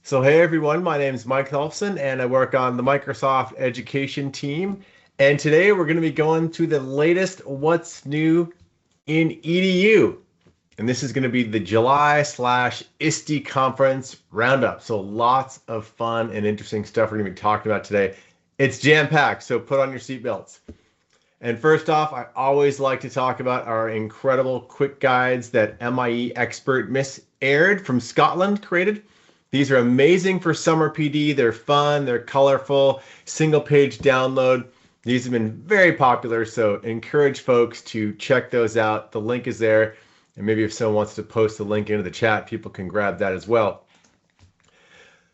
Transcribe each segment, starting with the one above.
So hey everyone, my name is Mike Tholfsen and I work on the Microsoft Education team. And today we're going to be going through the latest what's new in EDU. And this is going to be the July/ISTE conference roundup. So lots of fun and interesting stuff we're going to be talking about today. It's jam-packed, so put on your seatbelts. And first off, I always like to talk about our incredible quick guides that MIE expert Miss Aird from Scotland created. These are amazing for summer PD. They're fun, they're colorful, single page download. These have been very popular, so encourage folks to check those out. The link is there, and maybe if someone wants to post the link into the chat, people can grab that as well.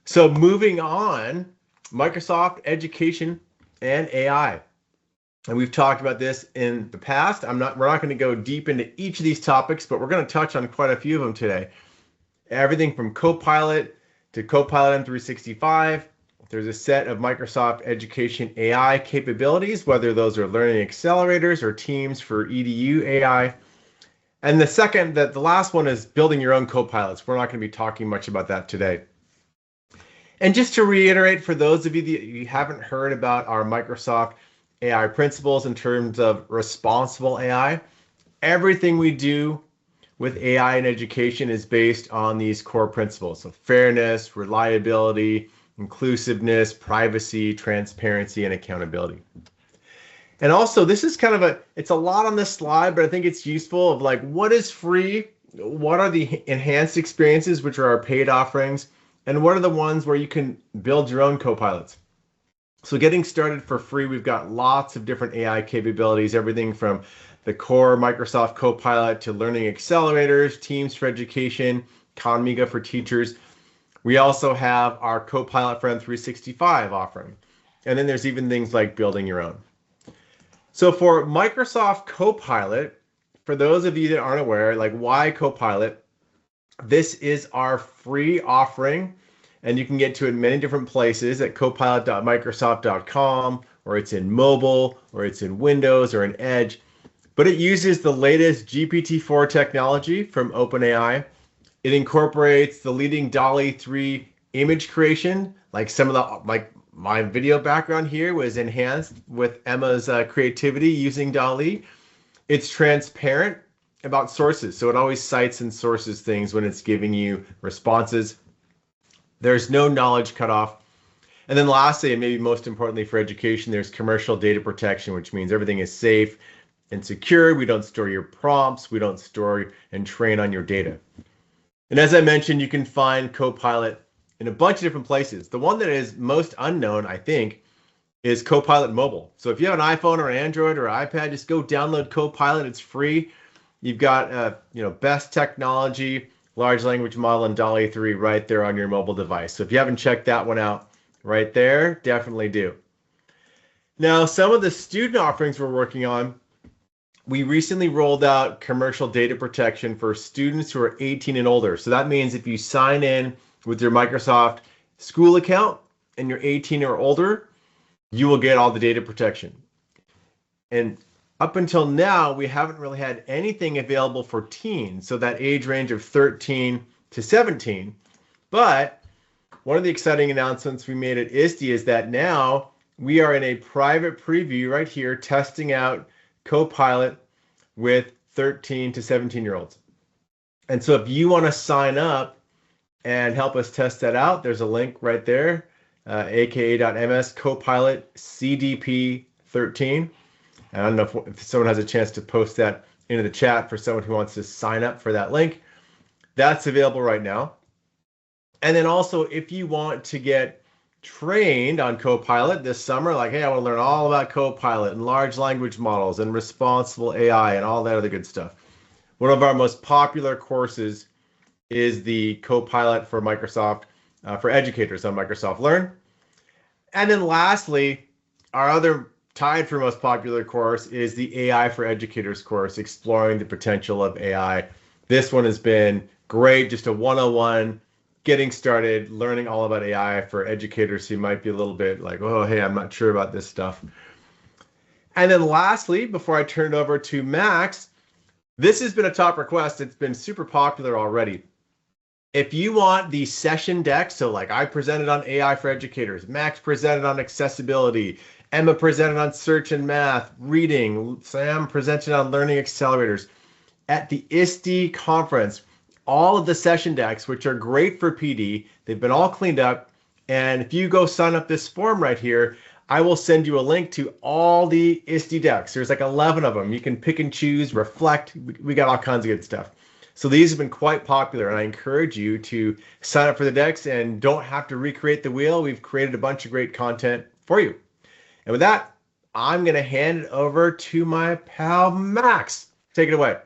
So moving on, Microsoft Education and AI. And we've talked about this in the past. We're not going to go deep into each of these topics, but we're going to touch on quite a few of them today. Everything from Copilot to Copilot M365. There's a set of Microsoft Education AI capabilities, whether those are learning accelerators or teams for EDU AI. And the last one is building your own Copilots. We're not going to be talking much about that today. And just to reiterate, for those of you that you haven't heard about our Microsoft AI principles in terms of responsible AI, everything we do with AI in education is based on these core principles. So fairness, reliability, inclusiveness, privacy, transparency, and accountability. And also, this is it's a lot on this slide, but I think it's useful of like, what is free? What are the enhanced experiences, which are our paid offerings? And what are the ones where you can build your own copilots? So getting started for free, we've got lots of different AI capabilities, everything from the core Microsoft Copilot to learning accelerators, teams for education, Conmiga for teachers. We also have our Copilot for M365 offering. And then there's even things like building your own. So for Microsoft Copilot, for those of you that aren't aware, like why Copilot, this is our free offering. And you can get to it in many different places at copilot.microsoft.com, or it's in mobile, or it's in Windows, or in Edge. But it uses the latest GPT-4 technology from OpenAI. It incorporates the leading DALL-E 3 image creation, like my video background here was enhanced with Emma's creativity using DALL-E. It's transparent about sources, so it always cites and sources things when it's giving you responses. There's no knowledge cutoff. And then lastly, and maybe most importantly for education, there's commercial data protection, which means everything is safe and secure. We don't store your prompts. We don't store and train on your data. And as I mentioned, you can find Copilot in a bunch of different places. The one that is most unknown, I think, is Copilot Mobile. So if you have an iPhone or an Android or an iPad, just go download Copilot. It's free. You've got best technology, large language model, and DALL-E 3 right there on your mobile device. So if you haven't checked that one out right there, definitely do. Now, some of the student offerings we're working on, we recently rolled out commercial data protection for students who are 18 and older. So that means if you sign in with your Microsoft School account and you're 18 or older, you will get all the data protection. And up until now, we haven't really had anything available for teens, so that age range of 13 to 17. But one of the exciting announcements we made at ISTE is that now we are in a private preview right here testing out Copilot with 13 to 17-year-olds. And so if you want to sign up and help us test that out, there's a link right there, aka.ms Copilot CDP 13. And I don't know if someone has a chance to post that into the chat for someone who wants to sign up for that link. That's available right now. And then also, if you want to get trained on Copilot this summer, like, hey, I want to learn all about Copilot and large language models and responsible AI and all that other good stuff. One of our most popular courses is the Copilot for Microsoft, for educators on Microsoft Learn. And then lastly, our other tied for most popular course is the AI for Educators course, exploring the potential of AI. This one has been great, just a 101, getting started, learning all about AI for educators who might be a little bit like, oh, hey, I'm not sure about this stuff. And then lastly, before I turn it over to Max, this has been a top request. It's been super popular already. If you want the session deck, so like I presented on AI for educators, Max presented on accessibility, Emma presented on search and math, reading, Sam presented on learning accelerators. At the ISTE conference, all of the session decks, which are great for PD, they've been all cleaned up. And if you go sign up this form right here, I will send you a link to all the ISTE decks. There's like 11 of them. You can pick and choose, reflect. We got all kinds of good stuff. So these have been quite popular, and I encourage you to sign up for the decks and don't have to recreate the wheel. We've created a bunch of great content for you. And with that, I'm going to hand it over to my pal Max. Take it away.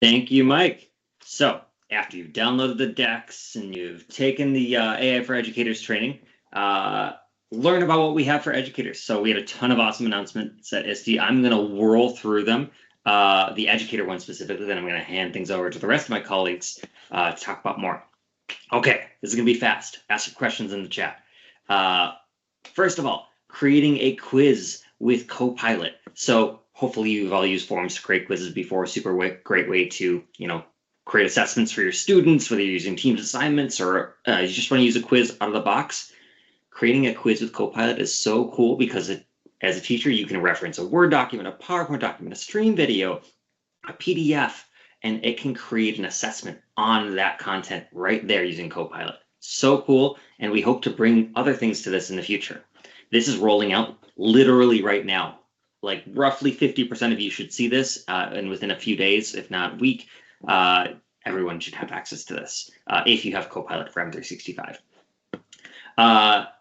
Thank you, Mike. So after you've downloaded the decks and you've taken the AI for Educators training, learn about what we have for educators. So we had a ton of awesome announcements at ISTE. I'm going to whirl through them. The educator one specifically, then I'm going to hand things over to the rest of my colleagues to talk about more. Okay, this is going to be fast. Ask your questions in the chat. First of all, creating a quiz with Copilot. So hopefully you've all used forms to create quizzes before. Super great way to, create assessments for your students, whether you're using Teams assignments or you just want to use a quiz out of the box. Creating a quiz with Copilot is so cool because as a teacher, you can reference a Word document, a PowerPoint document, a stream video, a PDF, and it can create an assessment on that content right there using Copilot. So cool, and we hope to bring other things to this in the future. This is rolling out literally right now. Like roughly 50% of you should see this, and within a few days, if not a week, everyone should have access to this if you have Copilot for M365.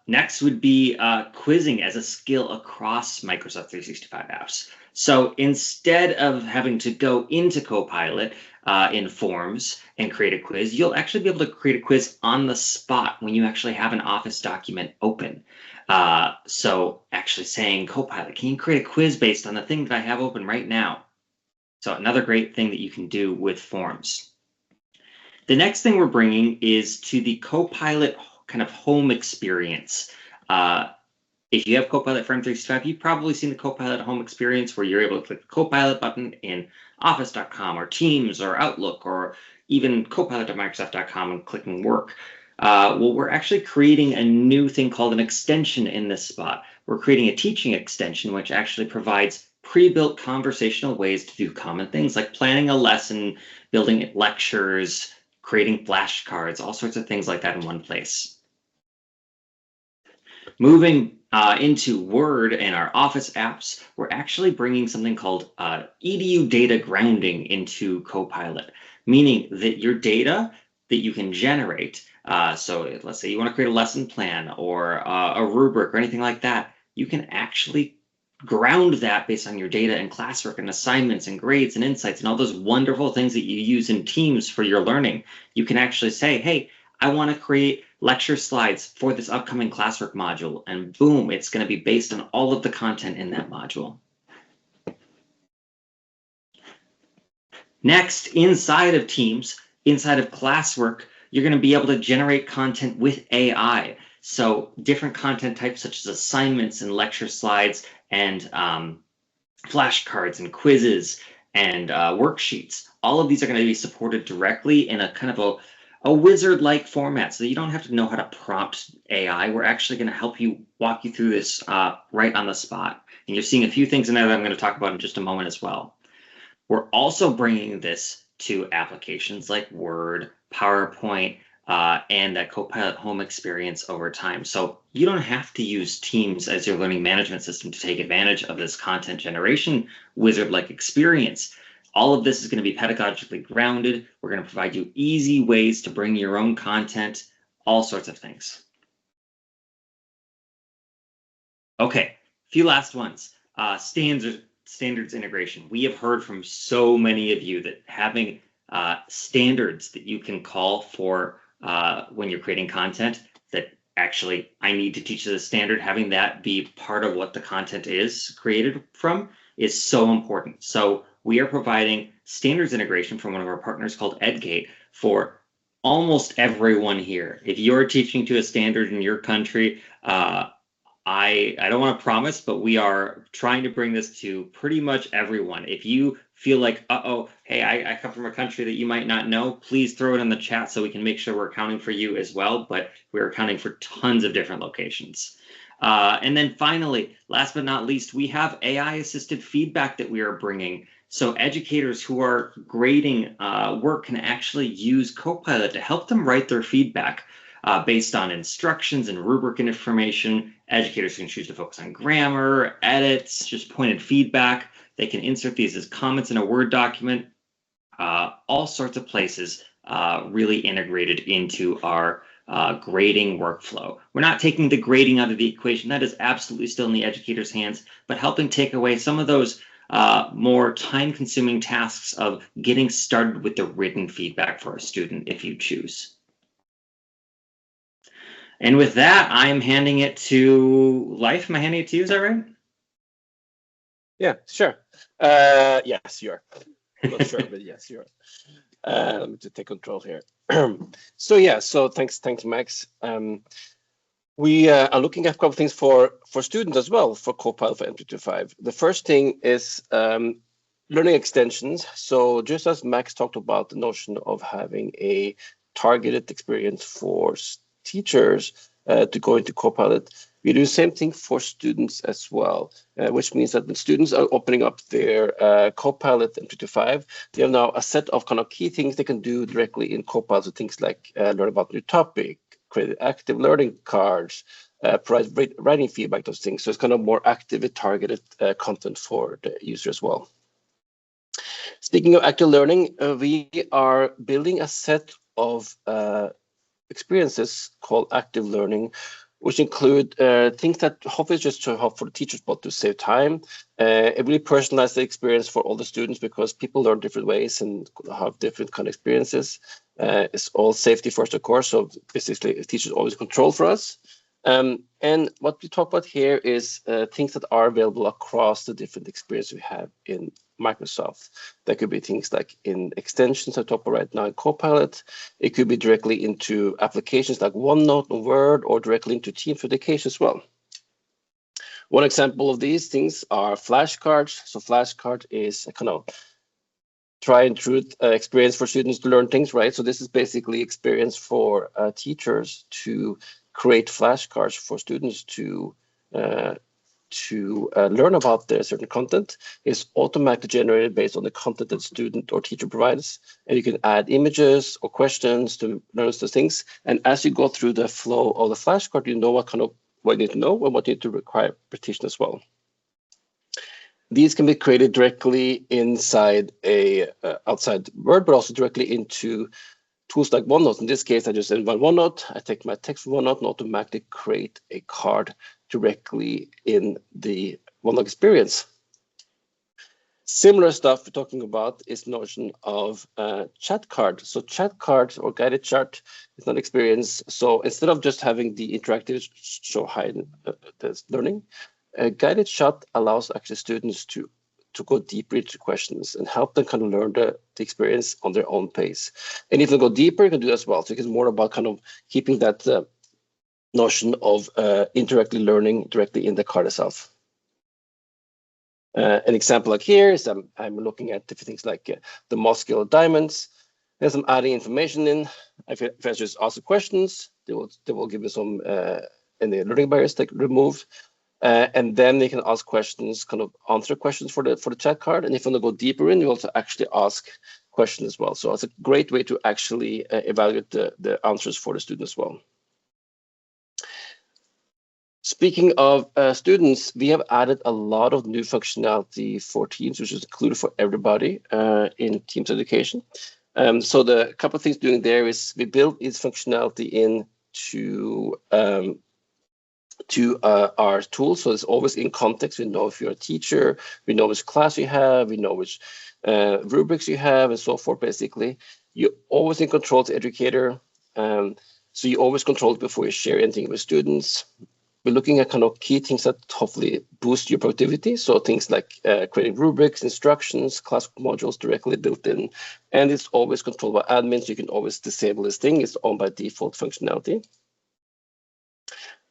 Next would be quizzing as a skill across Microsoft 365 apps. So instead of having to go into Copilot in Forms and create a quiz, you'll actually be able to create a quiz on the spot when you actually have an Office document open. So actually saying, Copilot, can you create a quiz based on the thing that I have open right now? So another great thing that you can do with Forms. The next thing we're bringing is to the Copilot kind of home experience. If you have Copilot for M365, you've probably seen the Copilot home experience where you're able to click the Copilot button in office.com or Teams or Outlook or even copilot.microsoft.com and clicking work. Well, we're actually creating a new thing called an extension in this spot. We're creating a teaching extension, which actually provides pre-built conversational ways to do common things like planning a lesson, building lectures, creating flashcards, all sorts of things like that in one place. Moving into Word and our Office apps, we're actually bringing something called EDU data grounding into Copilot, meaning that your data that you can generate, so let's say you want to create a lesson plan or a rubric or anything like that, you can actually ground that based on your data and classwork and assignments and grades and insights and all those wonderful things that you use in Teams for your learning. You can actually say, hey, I want to create lecture slides for this upcoming classwork module, and boom, it's going to be based on all of the content in that module. Next, inside of Teams, inside of classwork, you're going to be able to generate content with AI. So different content types such as assignments and lecture slides and flashcards and quizzes and worksheets. All of these are going to be supported directly in a kind of a wizard-like format, so that you don't have to know how to prompt AI. We're actually going to walk you through this right on the spot. And you're seeing a few things in there that I'm going to talk about in just a moment as well. We're also bringing this to applications like Word, PowerPoint, and that Copilot home experience over time. So you don't have to use Teams as your learning management system to take advantage of this content generation wizard-like experience. All of this is going to be pedagogically grounded. We're going to provide you easy ways to bring your own content, all sorts of things. Okay, a few last ones. Standards integration. We have heard from so many of you that having standards that you can call for when you're creating content that actually I need to teach this standard, having that be part of what the content is created from is so important. So we are providing standards integration from one of our partners called EdGate for almost everyone here. If you're teaching to a standard in your country, I don't want to promise, but we are trying to bring this to pretty much everyone. If you feel like, uh-oh, hey, I come from a country that you might not know, please throw it in the chat so we can make sure we're accounting for you as well. But we're accounting for tons of different locations. And then finally, last but not least, we have AI-assisted feedback that we are bringing. So educators who are grading work can actually use Copilot to help them write their feedback based on instructions and rubric information. Educators can choose to focus on grammar, edits, just pointed feedback. They can insert these as comments in a Word document, all sorts of places really integrated into our grading workflow. We're not taking the grading out of the equation. That is absolutely still in the educator's hands, but helping take away some of those more time-consuming tasks of getting started with the written feedback for a student if you choose. And with that, I'm handing it to Leif. Am I handing it to you? Is that right? Yeah, sure. Yes, you are. I'm not sure, but yes, you are. Let me just take control here. So thanks, Max. We are looking at a couple of things for students as well for Copilot for M325. The first thing is learning extensions. So just as Max talked about the notion of having a targeted experience for teachers to go into Copilot, we do the same thing for students as well, which means that when students are opening up their Copilot M325, they have now a set of kind of key things they can do directly in Copilot. So things like learn about a new topic, create active learning cards, provide writing feedback, those things. So it's kind of more actively targeted content for the user as well. Speaking of active learning, we are building a set of experiences called active learning, which include things that hopefully just to help for the teachers, but to save time. It really personalized the experience for all the students because people learn different ways and have different kind of experiences. It's all safety first, of course. So basically, teachers always control for us. And what we talk about here is things that are available across the different experiences we have in Microsoft. That could be things like in extensions I talk about right now in Copilot. It could be directly into applications like OneNote and Word, or directly into Teams Education as well. One example of these things are flashcards. So flashcard is a kind of try and truth experience for students to learn things, right? So this is basically experience for teachers to create flashcards for students to learn about their certain content. Is automatically generated based on the content that student or teacher provides. And you can add images or questions to learn those things. And as you go through the flow of the flashcard, you know what you need to know and what you need to require repetition as well. These can be created directly inside outside Word, but also directly into tools like OneNote. In this case, I just invite OneNote. I take my text from OneNote and automatically create a card directly in the OneNote experience. Similar stuff we're talking about is notion of chat card. So chat card or guided chat is not experience. So instead of just having the interactive show hide the learning, guided chat allows actually students to go deeper into questions and help them kind of learn the experience on their own pace. And if they go deeper, you can do that as well. So it's more about kind of keeping that notion of interactive learning directly in the card itself. An example like here is I'm looking at different things like the muscular diamonds. As I'm adding information in, if I just ask the questions, they will give me some any learning barriers like removed. And then they can ask questions, kind of answer questions for the chat card. And if you want to go deeper in, you also actually ask questions as well. So it's a great way to actually evaluate the answers for the student as well. Speaking of students, we have added a lot of new functionality for Teams, which is included for everybody in Teams Education. So the couple of things doing there is we built its functionality into our tool, so it's always in context. We know if you're a teacher, we know which class you have, we know which rubrics you have, and so forth. Basically, you're always in control as the educator, so you always control it before you share anything with students. We're looking at kind of key things that hopefully boost your productivity. So things like creating rubrics, instructions, class modules directly built in, and it's always controlled by admins. You can always disable this thing. It's on by default functionality.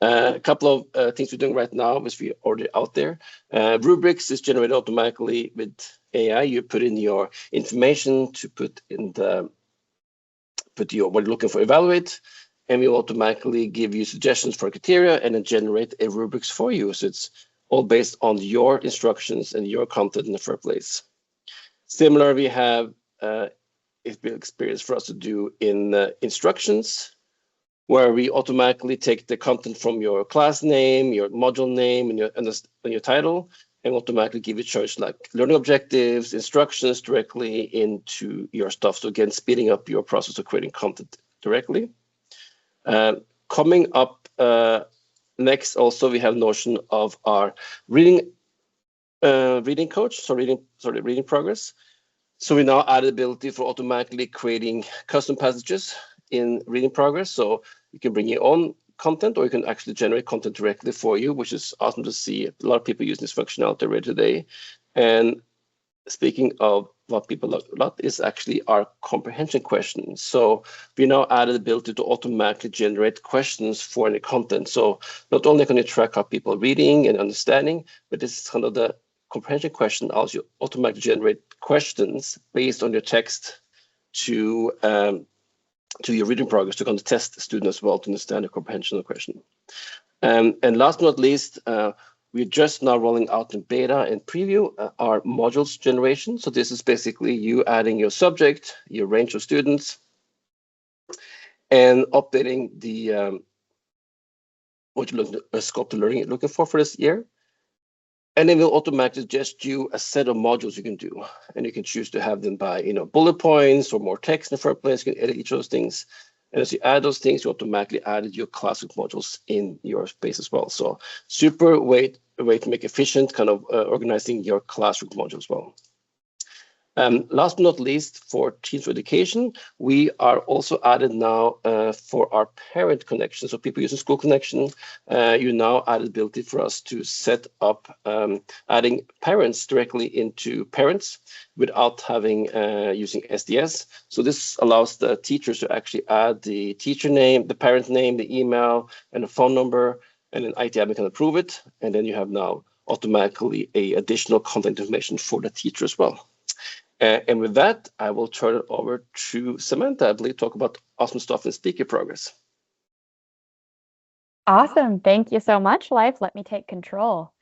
A couple of things we're doing right now, which we already out there. Rubrics is generated automatically with AI. You put in your information to put what you're looking for, evaluate, and we will automatically give you suggestions for criteria and then generate a rubrics for you. So it's all based on your instructions and your content in the first place. Similar, we have it's been experience for us to do in instructions, where we automatically take the content from your class name, your module name, and your title, and automatically give you choice like learning objectives, instructions directly into your stuff. So again, speeding up your process of creating content directly. Coming up next, also we have notion of our reading coach, so reading progress. So we now add the ability for automatically creating custom passages in reading progress. So you can bring your own content, or you can actually generate content directly for you, which is awesome to see. A lot of people using this functionality already today. And speaking of what people love a lot is actually our comprehension questions. So we now added the ability to automatically generate questions for any content. So not only can you track how people are reading and understanding, but this is kind of the comprehension question allows you automatically generate questions based on your text to your reading progress to kind of test the student as well to understand the comprehension of the question. And last but not least, we're just now rolling out in beta and preview our modules generation. So this is basically you adding your subject, your range of students, and updating the what you're looking scope of learning you're looking for this year. And then we'll automatically suggest you a set of modules you can do. And you can choose to have them by bullet points or more text in the first place. You can edit each of those things. And as you add those things, you automatically added your classic modules in your space as well. So super way to make efficient kind of organizing your classroom module as well. Last but not least, for Teams for Education, we are also added now for our parent connection. So people using School Connection, you now add the ability for us to set up adding parents directly into parents without having using SDS. So this allows the teachers to actually add the teacher name, the parent name, the email, and the phone number, and then IT admin can approve it. And then you have now automatically a additional contact information for the teacher as well. And with that, I will turn it over to Samantha, I believe, talk about awesome stuff in speaker progress. Awesome. Thank you so much, Leif. Let me take control.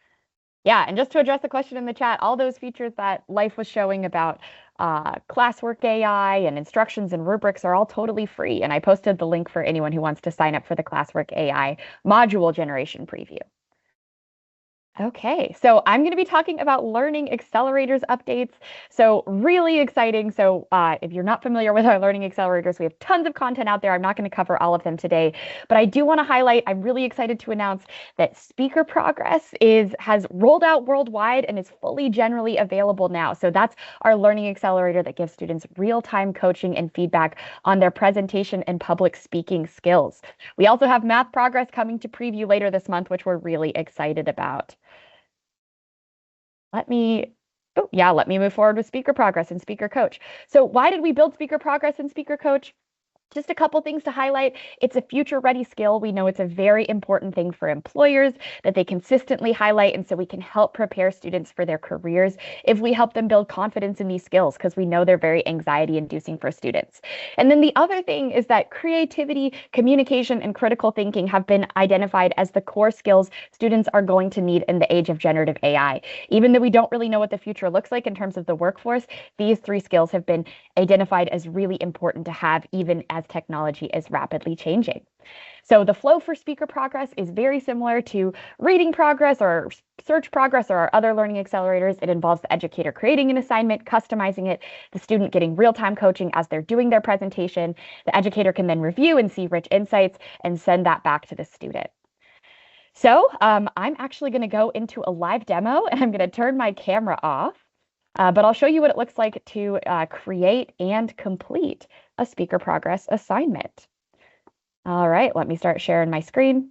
Yeah, and just to address the question in the chat, all those features that Leif was showing about classwork AI and instructions and rubrics are all totally free. And I posted the link for anyone who wants to sign up for the classwork AI module generation preview. Okay, so I'm going to be talking about learning accelerators updates. So really exciting. So if you're not familiar with our learning accelerators, we have tons of content out there. I'm not going to cover all of them today, but I do want to highlight, I'm really excited to announce that Speaker Progress has rolled out worldwide and is fully generally available now. So that's our learning accelerator that gives students real-time coaching and feedback on their presentation and public speaking skills. We also have Math Progress coming to preview later this month, which we're really excited about. Let me move forward with Speaker Progress and Speaker Coach. So why did we build Speaker Progress and Speaker Coach? Just a couple things to highlight. It's a future-ready skill. We know it's a very important thing for employers that they consistently highlight, and so we can help prepare students for their careers if we help them build confidence in these skills, because we know they're very anxiety-inducing for students. And then the other thing is that creativity, communication, and critical thinking have been identified as the core skills students are going to need in the age of generative AI. Even though we don't really know what the future looks like in terms of the workforce, these three skills have been identified as really important to have even as technology is rapidly changing. So the flow for Speaker Progress is very similar to Reading Progress or Search Progress or our other learning accelerators. It involves the educator creating an assignment, customizing it, the student getting real-time coaching as they're doing their presentation. The educator can then review and see rich insights and send that back to the student. So I'm actually going to go into a live demo, and I'm going to turn my camera off. But I'll show you what it looks like to create and complete a Speaker Progress assignment. All right, let me start sharing my screen.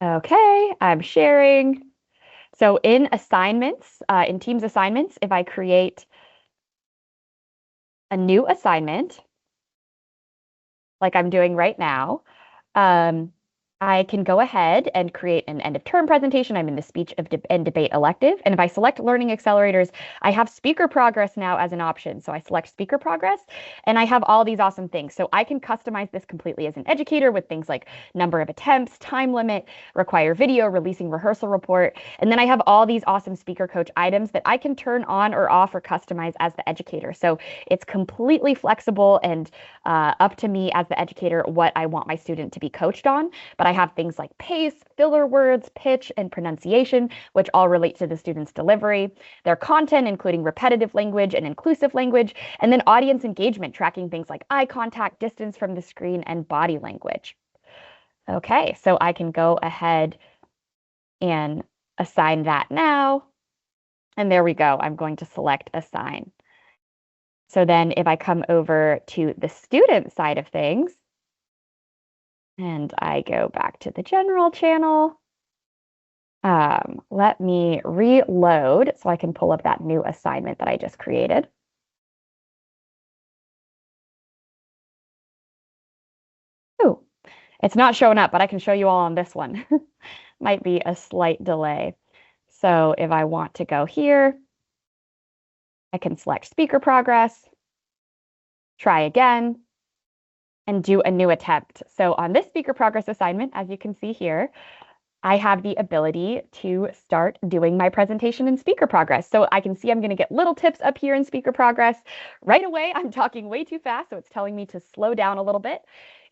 Okay, I'm sharing. So in assignments, in Teams assignments, if I create a new assignment, like I'm doing right now, I can go ahead and create an end of term presentation. I'm in the speech and debate elective. And if I select learning accelerators, I have speaker progress now as an option. So I select speaker progress and I have all these awesome things. So I can customize this completely as an educator with things like number of attempts, time limit, require video, releasing rehearsal report. And then I have all these awesome speaker coach items that I can turn on or off or customize as the educator. So it's completely flexible and up to me as the educator what I want my student to be coached on. But I have things like pace, filler words, pitch, and pronunciation, which all relate to the student's delivery. Their content, including repetitive language and inclusive language, and then audience engagement, tracking things like eye contact, distance from the screen, and body language. Okay, so I can go ahead and assign that now. And there we go. I'm going to select assign. So then if I come over to the student side of things, and I go back to the general channel, let me reload so I can pull up that new assignment that I just created. Ooh, it's not showing up, but I can show you all on this one. Might be a slight delay. So if I want to go here, I can select speaker progress, try again, and do a new attempt. So on this speaker progress assignment, as you can see here, I have the ability to start doing my presentation in speaker progress. So I can see I'm going to get little tips up here in speaker progress. Right away, I'm talking way too fast, so it's telling me to slow down a little bit.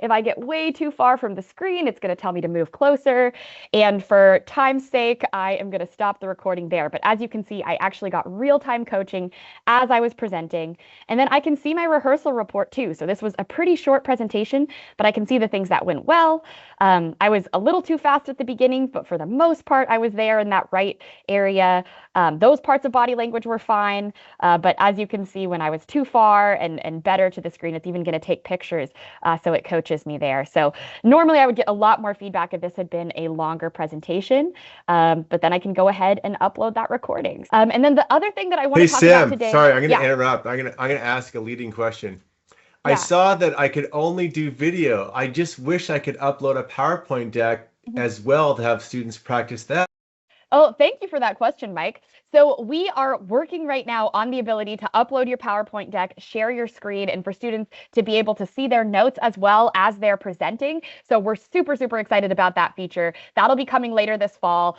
If I get way too far from the screen, it's going to tell me to move closer. And for time's sake, I am going to stop the recording there. But as you can see, I actually got real-time coaching as I was presenting. And then I can see my rehearsal report too. So this was a pretty short presentation, but I can see the things that went well. I was a little too fast at the beginning, but for the most part, I was there in that right area. Those parts of body language were fine. But as you can see, when I was too far and better to the screen, it's even going to take pictures. So it coaches me there. So normally I would get a lot more feedback if this had been a longer presentation, but then I can go ahead and upload that recording. And then the other thing that I want to talk about today. Sorry, I'm going to interrupt. I'm going to ask a leading question. I saw that I could only do video. I just wish I could upload a PowerPoint deck as well to have students practice that. Oh, thank you for that question, Mike. So we are working right now on the ability to upload your PowerPoint deck, share your screen, and for students to be able to see their notes as well as they're presenting. So we're super, super excited about that feature. That'll be coming later this fall.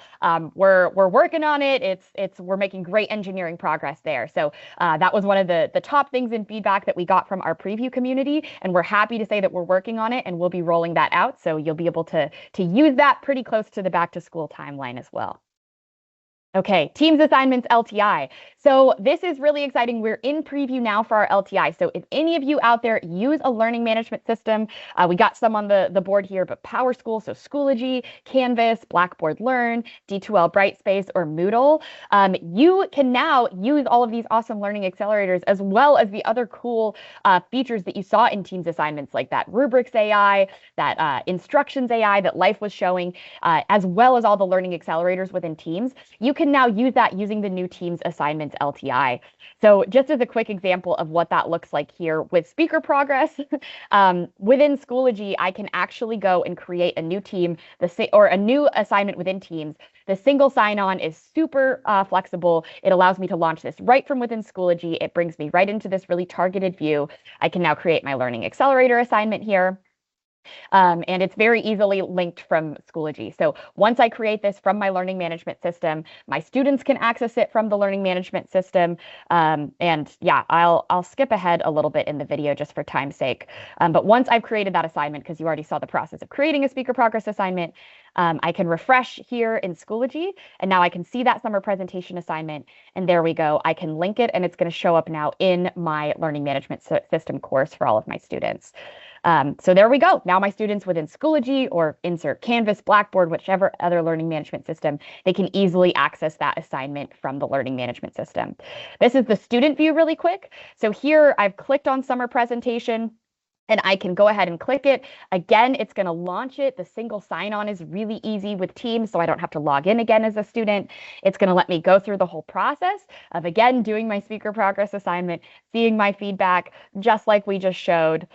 We're working on it. We're making great engineering progress there. So that was one of the top things in feedback that we got from our preview community, and we're happy to say that we're working on it, and we'll be rolling that out. So you'll be able to use that pretty close to the back to school timeline as well. Okay, Teams assignments LTI. So this is really exciting. We're in preview now for our LTI. So if any of you out there use a learning management system, we got some on the board here, but PowerSchool, so Schoology, Canvas, Blackboard Learn, D2L Brightspace, or Moodle, you can now use all of these awesome learning accelerators as well as the other cool features that you saw in Teams assignments, like that rubrics AI, that instructions AI that Leif was showing, as well as all the learning accelerators within Teams. You can now use that using the new Teams assignments LTI. So just as a quick example of what that looks like here with speaker progress, within Schoology, I can actually go and create a new team, or a new assignment within Teams. The single sign-on is super flexible. It allows me to launch this right from within Schoology. It brings me right into this really targeted view. I can now create my learning accelerator assignment here. And it's very easily linked from Schoology. So once I create this from my learning management system, my students can access it from the learning management system. And yeah, I'll skip ahead a little bit in the video just for time's sake. But once I've created that assignment, because you already saw the process of creating a speaker progress assignment, I can refresh here in Schoology, and now I can see that summer presentation assignment, and there we go. I can link it, and it's going to show up now in my learning management system course for all of my students. So there we go. Now my students within Schoology, or insert Canvas, Blackboard, whichever other learning management system, they can easily access that assignment from the learning management system. This is the student view really quick. So here I've clicked on summer presentation, and I can go ahead and click it. Again, it's going to launch it. The single sign-on is really easy with Teams, so I don't have to log in again as a student. It's going to let me go through the whole process of, again, doing my speaker progress assignment, seeing my feedback, just like we just showed.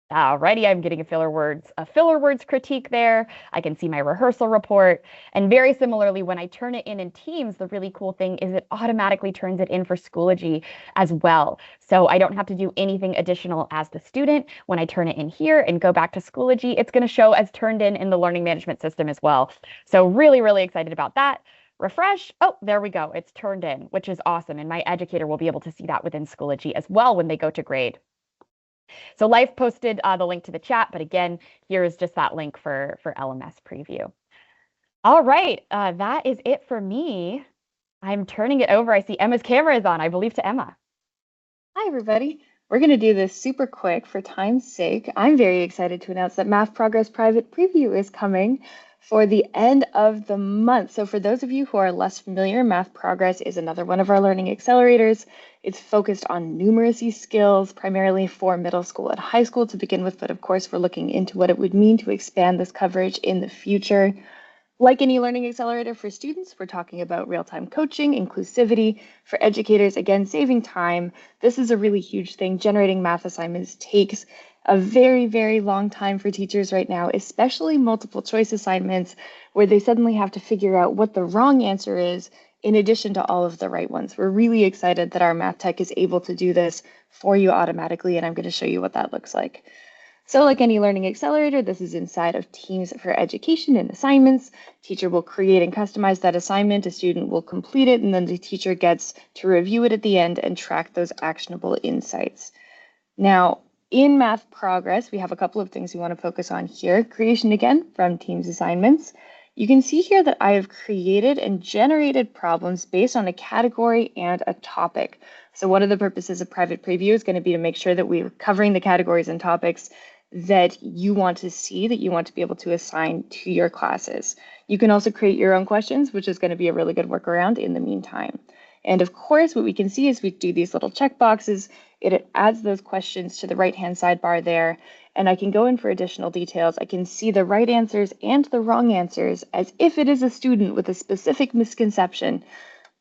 Alrighty, I'm getting a filler words critique there. I can see my rehearsal report. And very similarly, when I turn it in Teams, the really cool thing is it automatically turns it in for Schoology as well. So I don't have to do anything additional as the student. When I turn it in here and go back to Schoology, it's going to show as turned in the learning management system as well. So really, really excited about that. Refresh. Oh, there we go. It's turned in, which is awesome. And my educator will be able to see that within Schoology as well when they go to grade. So Leif posted the link to the chat, but again, here is just that link for LMS preview. All right, that is it for me. I'm turning it over. I see Emma's camera is on, I believe, to Emma. Hi, everybody. We're going to do this super quick for time's sake. I'm very excited to announce that Math Progress Private Preview is coming for the end of the month. So for those of you who are less familiar, Math Progress is another one of our learning accelerators. It's focused on numeracy skills, primarily for middle school and high school to begin with, but of course we're looking into what it would mean to expand this coverage in the future. Like any learning accelerator for students, we're talking about real-time coaching, inclusivity. For educators, again, saving time. This is a really huge thing. Generating math assignments takes a very, very long time for teachers right now, especially multiple choice assignments where they suddenly have to figure out what the wrong answer is in addition to all of the right ones. We're really excited that our math tech is able to do this for you automatically, and I'm going to show you what that looks like. So like any learning accelerator, this is inside of Teams for Education and assignments. Teacher will create and customize that assignment. A student will complete it, and then the teacher gets to review it at the end and track those actionable insights. Now, in Math Progress, we have a couple of things we want to focus on here. Creation again from Teams assignments. You can see here that I have created and generated problems based on a category and a topic. So one of the purposes of private preview is going to be to make sure that we're covering the categories and topics that you want to see, that you want to be able to assign to your classes. You can also create your own questions, which is going to be a really good workaround in the meantime. And of course, what we can see is we do these little check boxes. It adds those questions to the right-hand sidebar there, and I can go in for additional details. I can see the right answers and the wrong answers as if it is a student with a specific misconception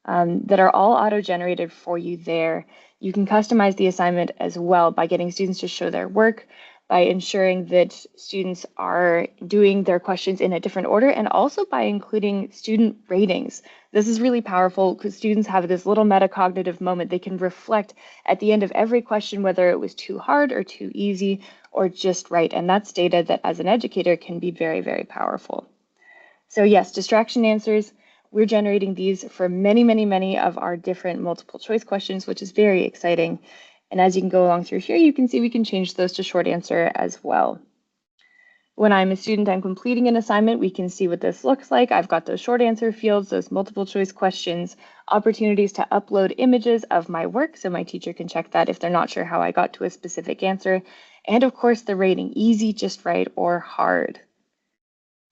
that are all auto-generated for you there. You can customize the assignment as well by getting students to show their work, by ensuring that students are doing their questions in a different order, and also by including student ratings. This is really powerful because students have this little metacognitive moment. They can reflect at the end of every question whether it was too hard or too easy or just right. And that's data that as an educator can be very, very powerful. So yes, distraction answers. We're generating these for many, many, many of our different multiple choice questions, which is very exciting. And as you can go along through here, you can see we can change those to short answer as well. When I'm a student, I'm completing an assignment, we can see what this looks like. I've got those short answer fields, those multiple choice questions, opportunities to upload images of my work so my teacher can check that if they're not sure how I got to a specific answer. And of course, the rating, easy, just right, or hard.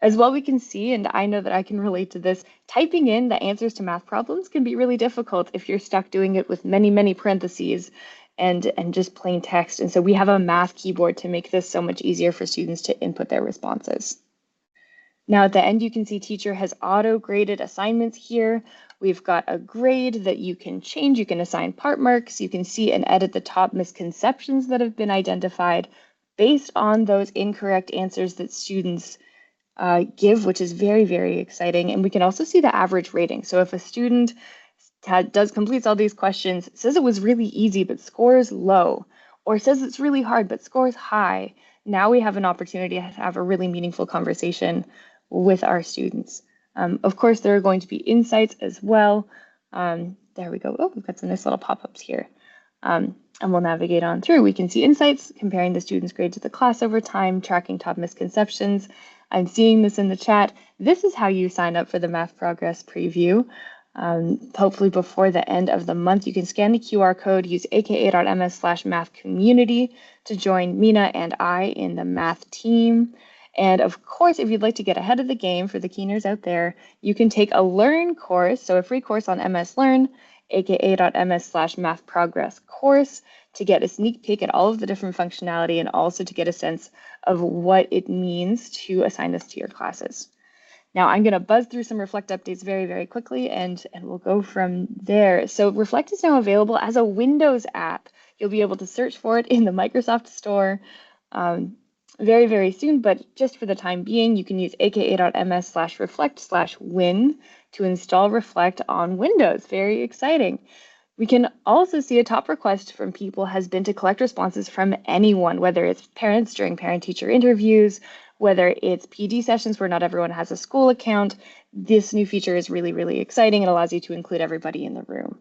As well, we can see, and I know that I can relate to this, typing in the answers to math problems can be really difficult if you're stuck doing it with many, many parentheses and just plain text. And so we have a math keyboard to make this so much easier for students to input their responses. Now at the end, you can see teacher has auto-graded assignments here. We've got a grade that you can change. You can assign part marks. You can see and edit the top misconceptions that have been identified based on those incorrect answers that students give, which is very, very exciting. And we can also see the average rating. So if a student completes all these questions, says it was really easy but scores low, or says it's really hard but scores high, now we have an opportunity to have a really meaningful conversation with our students. Of course, there are going to be insights as well. There we go. Oh, we've got some nice little pop-ups here. And we'll navigate on through. We can see insights, comparing the student's grade to the class over time, tracking top misconceptions. I'm seeing this in the chat. This is how you sign up for the Math Progress Preview. Hopefully before the end of the month, you can scan the QR code, use aka.ms/mathcommunity to join Mina and I in the math team. And of course, if you'd like to get ahead of the game for the keeners out there, you can take a Learn course, so a free course on MS Learn, aka.ms/mathprogress course, to get a sneak peek at all of the different functionality and also to get a sense of what it means to assign this to your classes. Now I'm going to buzz through some Reflect updates very, very quickly, and we'll go from there. So Reflect is now available as a Windows app. You'll be able to search for it in the Microsoft Store. very, very soon, but just for the time being, you can use aka.ms/reflect/win to install Reflect on Windows. Very exciting. We can also see a top request from people has been to collect responses from anyone, whether it's parents during parent-teacher interviews, whether it's PD sessions where not everyone has a school account. This new feature is really, really exciting. It allows you to include everybody in the room.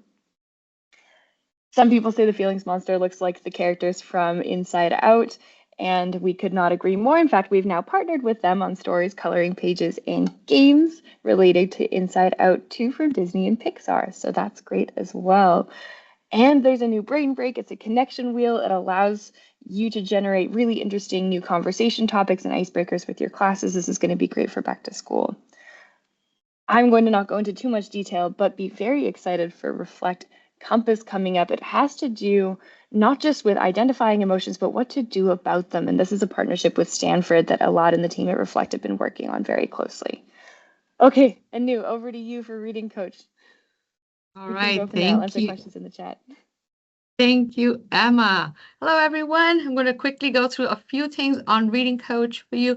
Some people say the Feelings Monster looks like the characters from Inside Out, and we could not agree more. In fact, we've now partnered with them on stories, coloring pages, and games related to Inside Out 2 from Disney and Pixar. So that's great as well. And there's a new brain break. It's a connection wheel. It allows you to generate really interesting new conversation topics and icebreakers with your classes. This is going to be great for back to school. I'm going to not go into too much detail, but be very excited for Reflect Compass coming up. It has to do not just with identifying emotions, but what to do about them. And this is a partnership with Stanford that Alad and the team at Reflect have been working on very closely. Okay, Anu, over to you for Reading Coach. All right, thank you. Questions in the chat. Thank you, Emma. Hello, everyone. I'm going to quickly go through a few things on Reading Coach for you.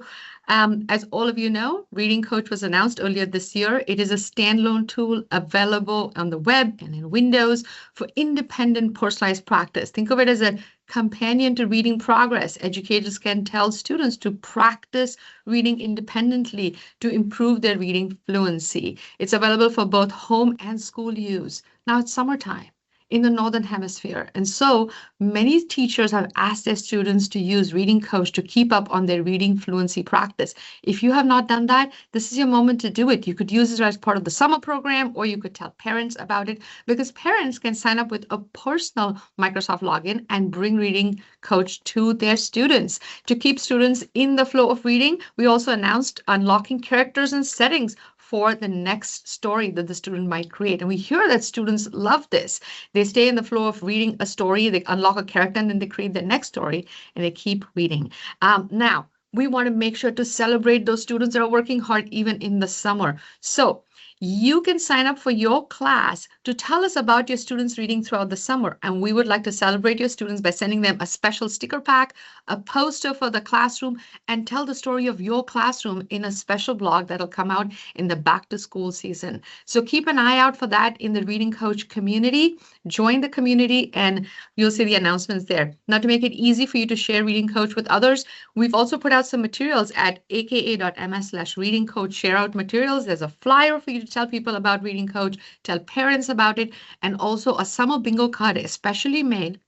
As all of you know, Reading Coach was announced earlier this year. It is a standalone tool available on the web and in Windows for independent personalized practice. Think of it as a companion to reading progress. Educators can tell students to practice reading independently to improve their reading fluency. It's available for both home and school use. Now it's summertime in the Northern Hemisphere. And so many teachers have asked their students to use Reading Coach to keep up on their reading fluency practice. If you have not done that, this is your moment to do it. You could use it as part of the summer program, or you could tell parents about it, because parents can sign up with a personal Microsoft login and bring Reading Coach to their students. To keep students in the flow of reading, we also announced unlocking characters and settings for the next story that the student might create. And we hear that students love this. They stay in the flow of reading a story, they unlock a character, and then they create the next story, and they keep reading. Now, we want to make sure to celebrate those students that are working hard even in the summer. So you can sign up for your class to tell us about your students reading throughout the summer. And we would like to celebrate your students by sending them a special sticker pack, a poster for the classroom, and tell the story of your classroom in a special blog that'll come out in the back to school season. So keep an eye out for that in the Reading Coach community. Join the community and you'll see the announcements there. Now, to make it easy for you to share Reading Coach with others, we've also put out some materials at aka.ms/Reading Coach share out materials. There's a flyer for you to tell people about Reading Coach, tell parents about it, and also a summer bingo card especially made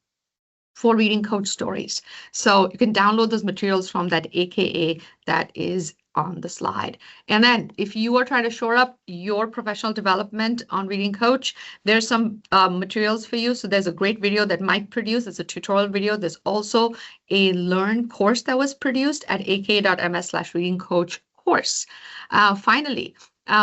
for Reading Coach stories. So you can download those materials from that AKA that is on the slide. And then if you are trying to shore up your professional development on Reading Coach, there's some materials for you. So there's a great video that Mike produced. It's a tutorial video. There's also a Learn course that was produced at aka.ms/Reading Coach course. Finally,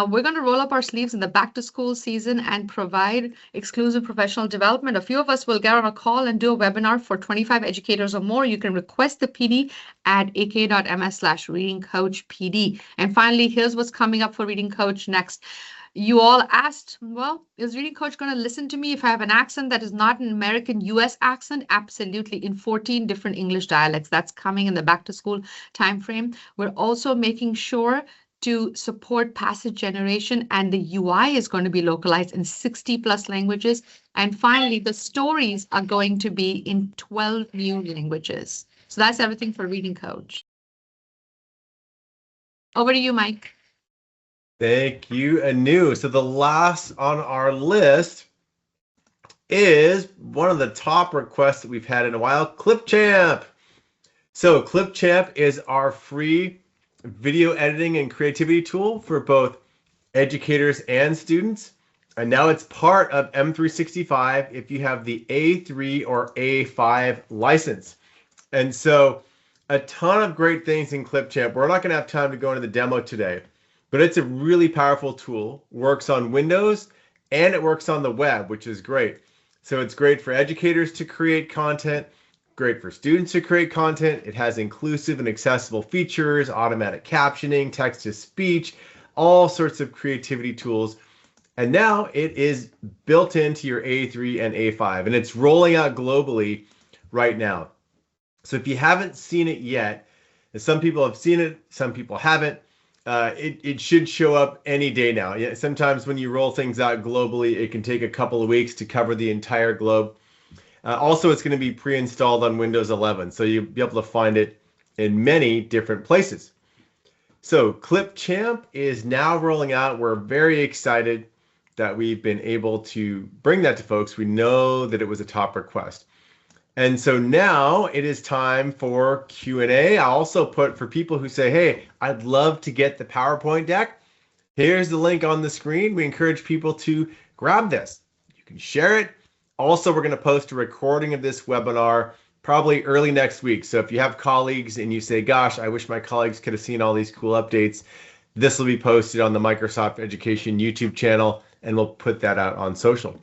we're going to roll up our sleeves in the back to school season and provide exclusive professional development. A few of us will get on a call and do a webinar for 25 educators or more. You can request the PD at aka.ms/Reading Coach PD. And finally, here's what's coming up for Reading Coach next. You all asked, well, is Reading Coach going to listen to me if I have an accent that is not an American US accent? Absolutely, in 14 different English dialects. That's coming in the back to school timeframe. We're also making sure to support passage generation, and the UI is going to be localized in 60+ languages. And finally, the stories are going to be in 12 new languages. So that's everything for Reading Coach. Over to you, Mike. Thank you, Anu. So the last on our list is one of the top requests that we've had in a while, Clipchamp. So Clipchamp is our free video editing and creativity tool for both educators and students. And now it's part of M365 if you have the A3 or A5 license. And so a ton of great things in Clipchamp. We're not going to have time to go into the demo today, but it's a really powerful tool. Works on Windows and it works on the web, which is great. So it's great for educators to create content, great for students to create content. It has inclusive and accessible features, automatic captioning, text to speech, all sorts of creativity tools. And now it is built into your A3 and A5, and it's rolling out globally right now. So if you haven't seen it yet, and some people have seen it, some people haven't, it should show up any day now. Yeah, sometimes when you roll things out globally, it can take a couple of weeks to cover the entire globe. Also, it's going to be pre-installed on Windows 11, so you'll be able to find it in many different places. So Clipchamp is now rolling out. We're very excited that we've been able to bring that to folks. We know that it was a top request. And so now it is time for Q&A. I also put for people who say, hey, I'd love to get the PowerPoint deck. Here's the link on the screen. We encourage people to grab this. You can share it. Also, we're going to post a recording of this webinar probably early next week. So if you have colleagues and you say, gosh, I wish my colleagues could have seen all these cool updates, this will be posted on the Microsoft Education YouTube channel, and we'll put that out on social.